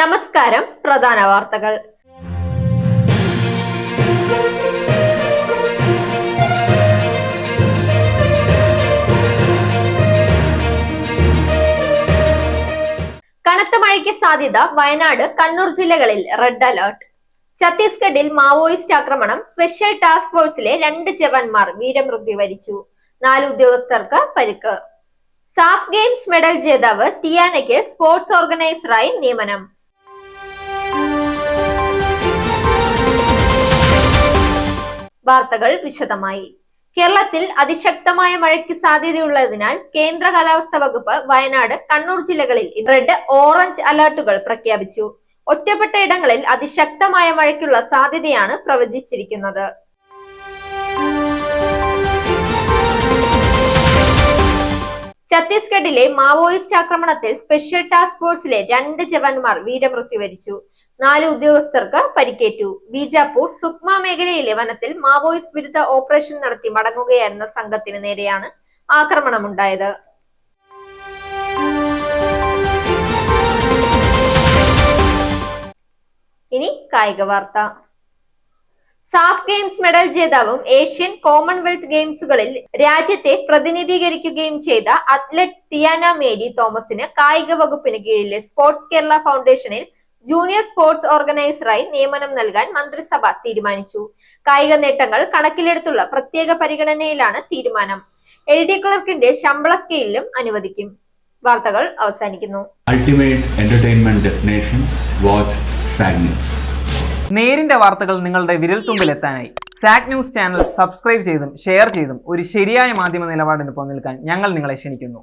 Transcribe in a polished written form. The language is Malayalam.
നമസ്കാരം. പ്രധാന വാർത്തകൾ. കനത്ത മഴയ്ക്ക് സാധ്യത. വയനാട്, കണ്ണൂർ ജില്ലകളിൽ റെഡ് അലർട്ട്. ഛത്തീസ്ഗഡിൽ മാവോയിസ്റ്റ് ആക്രമണം. സ്പെഷ്യൽ ടാസ്ക് ഫോഴ്സിലെ 2 ജവാന്മാർ വീരമൃത്യു വരിച്ചു. 4 ഉദ്യോഗസ്ഥർക്ക് പരിക്ക്. സാഫ് ഗെയിംസ് മെഡൽ ജേതാവ് ടിയാനയ്ക്ക് സ്പോർട്സ് ഓർഗനൈസറായി നിയമനം. വാർത്തകൾ വിശദമായി. കേരളത്തിൽ അതിശക്തമായ മഴയ്ക്ക് സാധ്യതയുള്ളതിനാൽ കേന്ദ്ര കാലാവസ്ഥാ വകുപ്പ് വയനാട്, കണ്ണൂർ ജില്ലകളിൽ റെഡ്, ഓറഞ്ച് അലർട്ടുകൾ പ്രഖ്യാപിച്ചു. ഒറ്റപ്പെട്ട ഇടങ്ങളിൽ അതിശക്തമായ മഴയ്ക്കുള്ള സാധ്യതയാണ് പ്രവചിച്ചിരിക്കുന്നത്. ഛത്തീസ്ഗഡിലെ മാവോയിസ്റ്റ് ആക്രമണത്തിൽ സ്പെഷ്യൽ ടാസ്ക് ഫോഴ്സിലെ 2 ജവാന്മാർ വീരമൃത്യു വരിച്ചു. 4 ഉദ്യോഗസ്ഥർക്ക് പരിക്കേറ്റു. ബീജാപൂർ സുക്മ മേഖലയിലെ വനത്തിൽ മാവോയിസ്റ്റ് വിരുദ്ധ ഓപ്പറേഷൻ നടത്തി മടങ്ങുകയായിരുന്ന സംഘത്തിന് നേരെയാണ് ആക്രമണമുണ്ടായത്. ഇനി കായിക വാർത്ത. സാഫ് ഗെയിംസ് മെഡൽ ജേതാവും ഏഷ്യൻ കോമൺവെൽത്ത് ഗെയിംസുകളിൽ രാജ്യത്തെ പ്രതിനിധീകരിക്കുകയും ചെയ്ത അത്ലറ്റ് ടിയാന മേരി തോമസിന് കായിക വകുപ്പിന് കീഴിലെ സ്പോർട്സ് കേരള ഫൗണ്ടേഷനിൽ ജൂനിയർ സ്പോർട്സ് ഓർഗനൈസറായി നിയമനം നൽകാൻ മന്ത്രിസഭ തീരുമാനിച്ചു. കായിക നേട്ടങ്ങൾ കണക്കിലെടുത്തുള്ള പ്രത്യേക പരിഗണനയിലാണ് തീരുമാനം. LD ക്ലർക്കിന്റെ ശമ്പള സ്കെയിലും അനുവദിക്കും. വാർത്തകൾ അവസാനിക്കുന്നു. Ultimate entertainment destination watch zag news. നേരിന്റെ വാർത്തകൾ നിങ്ങളുടെ വിരൽത്തുമ്പിൽ എത്താനായി സാഗ് ന്യൂസ് ചാനൽ സബ്സ്ക്രൈബ് ചെയ്തും ഷെയർ ചെയ്തും ഒരു ശരിയായ മാധ്യമ നിലപാടിന് നിൽക്കാൻ ഞങ്ങൾ നിങ്ങളെ ക്ഷണിക്കുന്നു.